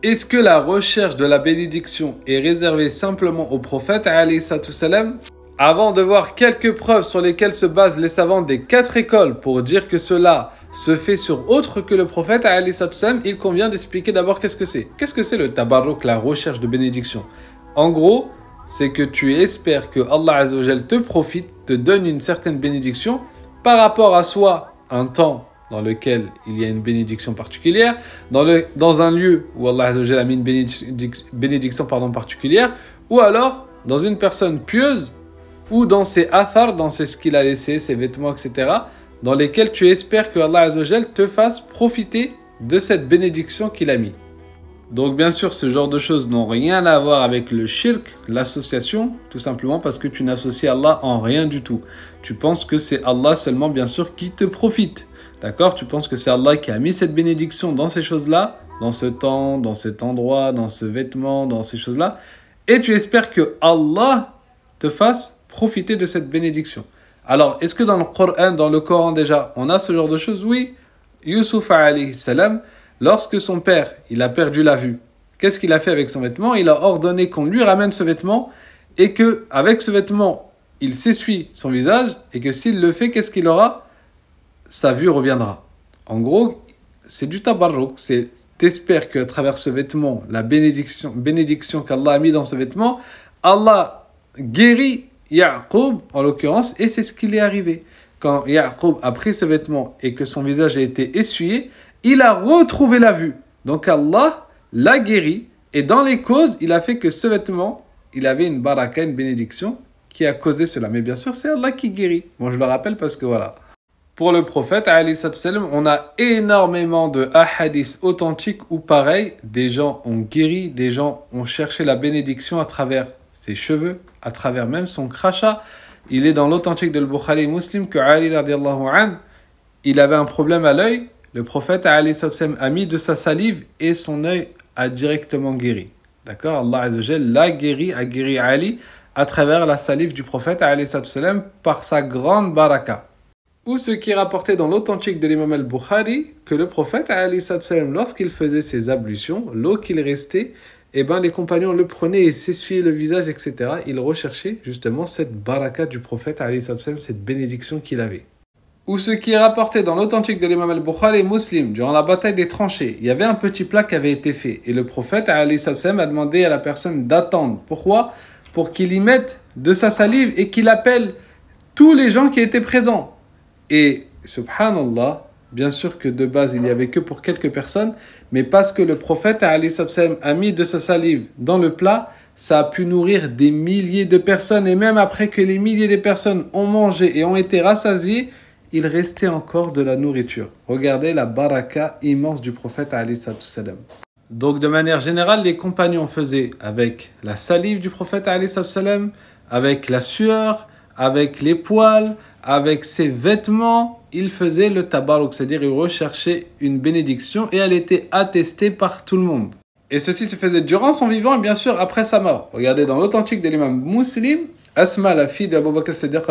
Est-ce que la recherche de la bénédiction est réservée simplement au prophète alayhi salam? Avant de voir quelques preuves sur lesquelles se basent les savants des 4 écoles pour dire que cela se fait sur autre que le prophète alayhi salam, il convient d'expliquer d'abord qu'est-ce que c'est. Qu'est-ce que c'est le tabarruk, la recherche de bénédiction? En gros, c'est que tu espères que Allah Azza wa Jal te profite, te donne une certaine bénédiction par rapport à soit un temps dans lequel il y a une bénédiction particulière, dans un lieu où Allah Azza wa Jal a mis une bénédiction particulière, ou alors dans une personne pieuse, ou dans ses athars, dans ce qu'il a laissé, ses vêtements, etc., dans lesquels tu espères que Allah Azza wa Jal te fasse profiter de cette bénédiction qu'il a mis. Donc bien sûr, ce genre de choses n'ont rien à voir avec le shirk, l'association, tout simplement parce que tu n'associes Allah en rien du tout. Tu penses que c'est Allah seulement, bien sûr, qui te profite. D'accord? Tu penses que c'est Allah qui a mis cette bénédiction dans ces choses-là, dans ce temps, dans cet endroit, dans ce vêtement, dans ces choses-là. Et tu espères que Allah te fasse profiter de cette bénédiction. Alors, est-ce que dans le Coran déjà, on a ce genre de choses? Oui. Yusuf alayhi salam, lorsque son père, il a perdu la vue, qu'est-ce qu'il a fait avec son vêtement? Il a ordonné qu'on lui ramène ce vêtement et que avec ce vêtement, il s'essuie son visage et que s'il le fait, qu'est-ce qu'il aura? Sa vue reviendra. En gros, c'est du tabarruk, c'est t'espères qu'à travers ce vêtement, la bénédiction qu'Allah a mis dans ce vêtement, Allah guérit Ya'qub en l'occurrence, et c'est ce qui lui est arrivé. Quand Ya'qub a pris ce vêtement et que son visage a été essuyé, il a retrouvé la vue. Donc Allah l'a guéri et dans les causes, il a fait que ce vêtement, il avait une baraka, une bénédiction qui a causé cela. Mais bien sûr, c'est Allah qui guérit. Moi, je le rappelle parce que voilà. Pour le prophète, alayhi salam, on a énormément de hadiths authentiques où pareil, des gens ont guéri, des gens ont cherché la bénédiction à travers ses cheveux, à travers même son crachat. Il est dans l'authentique de Bukhari Muslim que Ali radiallahu an, il avait un problème à l'œil. Le prophète alayhi salam a mis de sa salive et son œil a directement guéri. D'accord? Allah Azza wa Jal l'a guéri, a guéri Ali à travers la salive du prophète alayhi salam par sa grande baraka. Ou ce qui est rapporté dans l'authentique de l'imam al-Bukhari, que le prophète, lorsqu'il faisait ses ablutions, l'eau qu'il restait, eh ben, les compagnons le prenaient et s'essuyaient le visage, etc. Ils recherchaient justement cette baraka du prophète, cette bénédiction qu'il avait. Ou ce qui est rapporté dans l'authentique de l'imam al-Bukhari Muslim, durant la bataille des tranchées, il y avait un petit plat qui avait été fait. Et le prophète, a demandé à la personne d'attendre. Pourquoi? Pour qu'il y mette de sa salive et qu'il appelle tous les gens qui étaient présents. Et, subhanallah, bien sûr que de base, il n'y avait que pour quelques personnes, mais parce que le prophète a mis de sa salive dans le plat, ça a pu nourrir des milliers de personnes. Et même après que les milliers de personnes ont mangé et ont été rassasiées, il restait encore de la nourriture. Regardez la baraka immense du prophète alayhi salam. Donc, de manière générale, les compagnons faisaient avec la salive du prophète alayhi salam, avec la sueur, avec les poils, avec ses vêtements, il faisait le tabarruk, c'est-à-dire il recherchait une bénédiction et elle était attestée par tout le monde. Et ceci se faisait durant son vivant et bien sûr après sa mort. Regardez dans l'authentique de l'imam Muslim, Asma, la fille d'Abu Bakr Siddiq,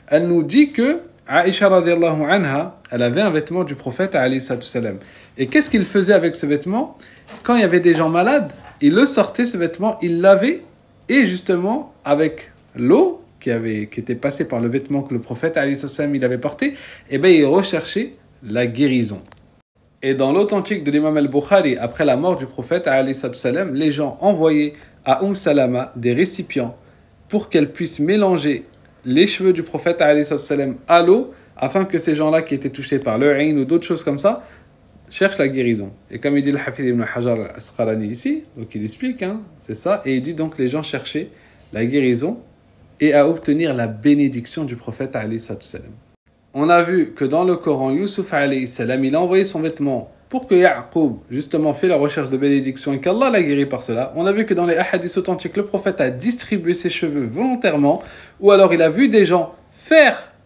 elle nous dit que Aïcha radiallahu anha, elle avait un vêtement du prophète alayhi salam. Et qu'est-ce qu'il faisait avec ce vêtement? Quand il y avait des gens malades, il le sortait ce vêtement, il lavait et justement avec l'eau qui était passé par le vêtement que le prophète alayhi salam il avait porté, et bien il recherchait la guérison. Et dans l'authentique de l'imam al-Bukhari, après la mort du prophète alayhi salam, les gens envoyaient à Salama des récipients pour qu'elle puisse mélanger les cheveux du prophète alayhi salam à l'eau, afin que ces gens-là qui étaient touchés par le ayn ou d'autres choses comme ça, cherchent la guérison. Et comme il dit le Hafid ibn Hajar al-Asqalani ici, donc il explique, c'est ça, et il dit donc les gens cherchaient la guérison et à obtenir la bénédiction du prophète alayhi salam. On a vu que dans le Coran, Yusuf alayhi salam, il a envoyé son vêtement pour que Ya'qub justement fait la recherche de bénédiction et qu'Allah l'a guéri par cela. On a vu que dans les hadiths authentiques, le prophète a distribué ses cheveux volontairement, ou alors il a vu des gens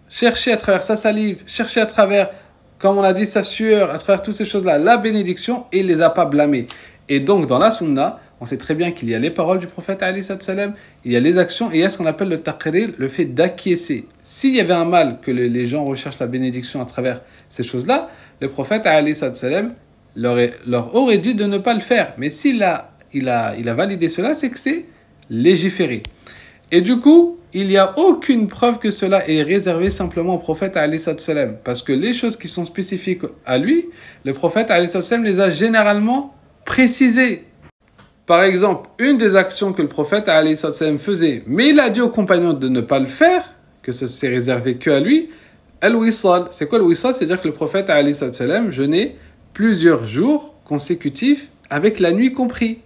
chercher à travers sa salive, chercher à travers, comme on a dit, sa sueur, à travers toutes ces choses-là, la bénédiction, et il ne les a pas blâmés. Et donc dans la sunna, on sait très bien qu'il y a les paroles du prophète alayhi salam, il y a les actions et il y a ce qu'on appelle le taqrir, le fait d'acquiescer. S'il y avait un mal que les gens recherchent la bénédiction à travers ces choses-là, le prophète alayhi salam leur aurait dit de ne pas le faire. Mais s'il il a validé cela, c'est que c'est légiféré. Et du coup, il n'y a aucune preuve que cela est réservé simplement au prophète alayhi salam. Parce que les choses qui sont spécifiques à lui, le prophète alayhi salam les a généralement précisées. Par exemple, une des actions que le prophète alayhi salam faisait, mais il a dit aux compagnons de ne pas le faire, que ça s'est réservé que à lui, al-wisal. C'est quoi le wisal? C'est-à-dire que le prophète alayhi salam jeûnait plusieurs jours consécutifs avec la nuit compris.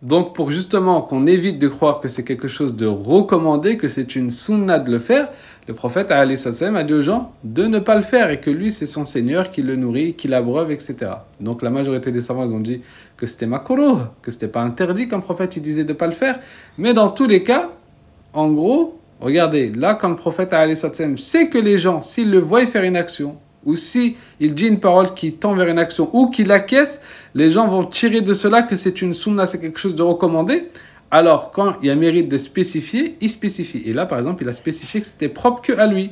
Donc pour justement qu'on évite de croire que c'est quelque chose de recommandé, que c'est une sunna de le faire, le prophète alayhi salam a dit aux gens de ne pas le faire et que lui c'est son Seigneur qui le nourrit, qui l'abreuve, etc. Donc la majorité des savants ont dit que c'était makruh, que c'était pas interdit quand le prophète il disait de ne pas le faire. Mais dans tous les cas, en gros, regardez, là quand le prophète alayhi salam sait que les gens, s'ils le voient faire une action, ou si il dit une parole qui tend vers une action ou qui l'acquiesce, les gens vont tirer de cela que c'est une sunna, c'est quelque chose de recommandé. Alors, quand il y a mérite de spécifier, il spécifie. Et là, par exemple, il a spécifié que c'était propre que à lui.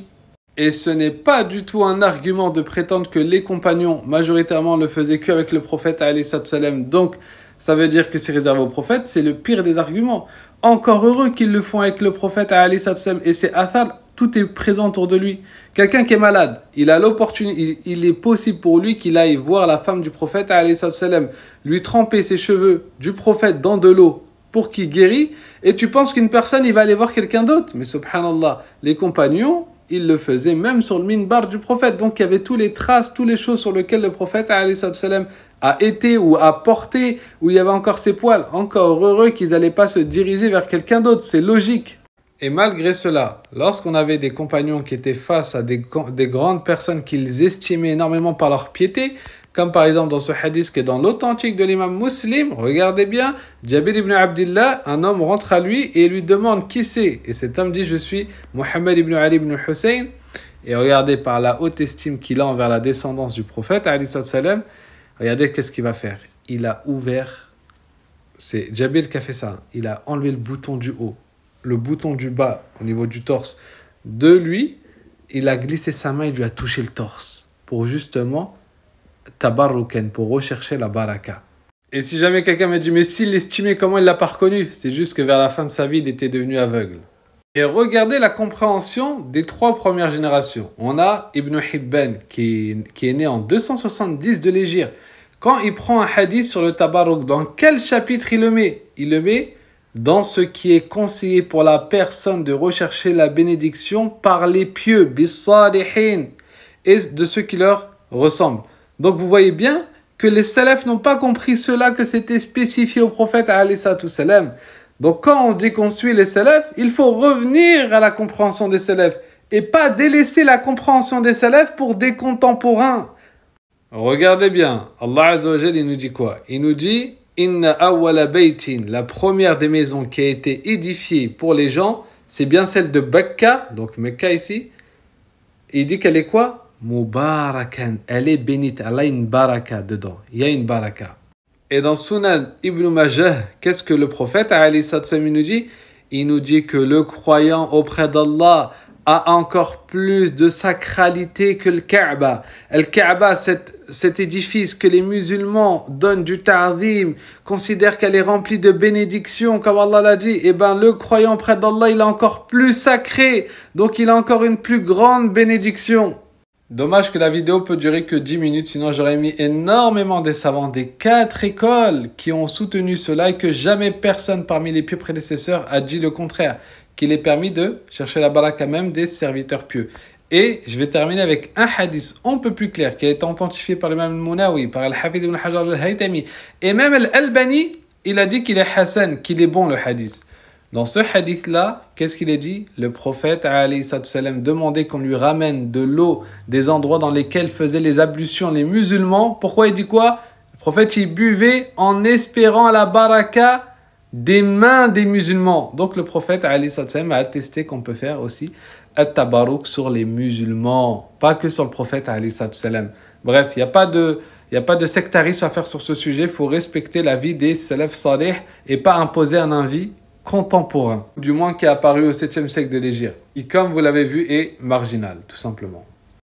Et ce n'est pas du tout un argument de prétendre que les compagnons, majoritairement, ne faisaient qu'avec le prophète, alayhi salam. Donc, ça veut dire que c'est réservé au prophète. C'est le pire des arguments. Encore heureux qu'ils le font avec le prophète, alayhi salam. Et c'est athar, tout est présent autour de lui. Quelqu'un qui est malade, il a l'opportunité, il est possible pour lui qu'il aille voir la femme du prophète, alayhi salam, lui tremper ses cheveux du prophète dans de l'eau pour qu'il guérisse. Et tu penses qu'une personne, il va aller voir quelqu'un d'autre? Mais subhanallah, les compagnons, ils le faisaient même sur le minbar du prophète. Donc il y avait toutes les traces, toutes les choses sur lesquelles le prophète, alayhi salam, a été ou a porté, où il y avait encore ses poils. Encore heureux qu'ils n'allaient pas se diriger vers quelqu'un d'autre, c'est logique. Et malgré cela, lorsqu'on avait des compagnons qui étaient face à des grandes personnes qu'ils estimaient énormément par leur piété, comme par exemple dans ce hadith qui est dans l'authentique de l'imam Muslim, regardez bien, Jabir ibn Abdillah, un homme rentre à lui et lui demande qui c'est. Et cet homme dit, je suis Muhammad ibn Ali ibn Hussein. Et regardez par la haute estime qu'il a envers la descendance du prophète, alayhi salam, regardez qu'est-ce qu'il va faire. Il a ouvert, c'est Jabir qui a fait ça, il a enlevé le bouton du haut, le bouton du bas au niveau du torse de lui, il a glissé sa main, il lui a touché le torse pour justement tabarruken, pour rechercher la baraka. Et si jamais quelqu'un m'a dit mais s'il l'estimait, comment il l'a pas reconnu? C'est juste que vers la fin de sa vie il était devenu aveugle. Et regardez la compréhension des trois premières générations. On a Ibn Hibban qui est né en 270 de l'Hégire. Quand il prend un hadith sur le tabarruk, dans quel chapitre il le met? Il le met dans ce qui est conseillé pour la personne de rechercher la bénédiction par les pieux, bis-salihin, et de ceux qui leur ressemblent. Donc vous voyez bien que les salafs n'ont pas compris cela, que c'était spécifié au prophète alayhi salam. Donc quand on dit qu'on suit les salafs, il faut revenir à la compréhension des salafs et pas délaisser la compréhension des salafs pour des contemporains. Regardez bien, Allah Azza wa Jalla, il nous dit quoi? Il nous dit Inna awwala baytin, la première des maisons qui a été édifiée pour les gens, c'est bien celle de Bakka, donc Mecca ici. Et il dit qu'elle est quoi? Mubarakan, elle est bénite, elle a une baraka dedans, il y a une baraka. Et dans Sunan Ibn Majah, qu'est-ce que le prophète alayhi salam nous dit? Il nous dit que le croyant auprès d'Allah a encore plus de sacralité que le Kaaba. Le Kaaba, cet édifice que les musulmans donnent du ta'zim, considèrent qu'elle est remplie de bénédictions, comme Allah l'a dit, et ben le croyant auprès d'Allah, il est encore plus sacré, donc il a encore une plus grande bénédiction. Dommage que la vidéo peut durer que 10 minutes, sinon j'aurais mis énormément des savants des 4 écoles qui ont soutenu cela et que jamais personne parmi les pieux prédécesseurs a dit le contraire, qu'il est permis de chercher la baraka même des serviteurs pieux. Et je vais terminer avec un hadith un peu plus clair qui a été authentifié par l'imam Munawi, par Al-Hafid ibn Hajar al-Haytami, et même Al-Albani, il a dit qu'il est Hassan, qu'il est bon le hadith. Dans ce hadith-là, qu'est-ce qu'il a dit? Le prophète, alayhi salam, demandait qu'on lui ramène de l'eau des endroits dans lesquels faisaient les ablutions les musulmans. Pourquoi il dit quoi? Le prophète, il buvait en espérant la baraka des mains des musulmans. Donc le prophète, alayhi salam, a attesté qu'on peut faire aussi at-tabarruk sur les musulmans, pas que sur le prophète, alayhi salam. Bref, il n'y a pas de sectarisme à faire sur ce sujet. Il faut respecter la vie des salaf salih et pas imposer un avis contemporain, du moins qui est apparu au 7e siècle de l'Hégire, qui, comme vous l'avez vu, est marginal, tout simplement.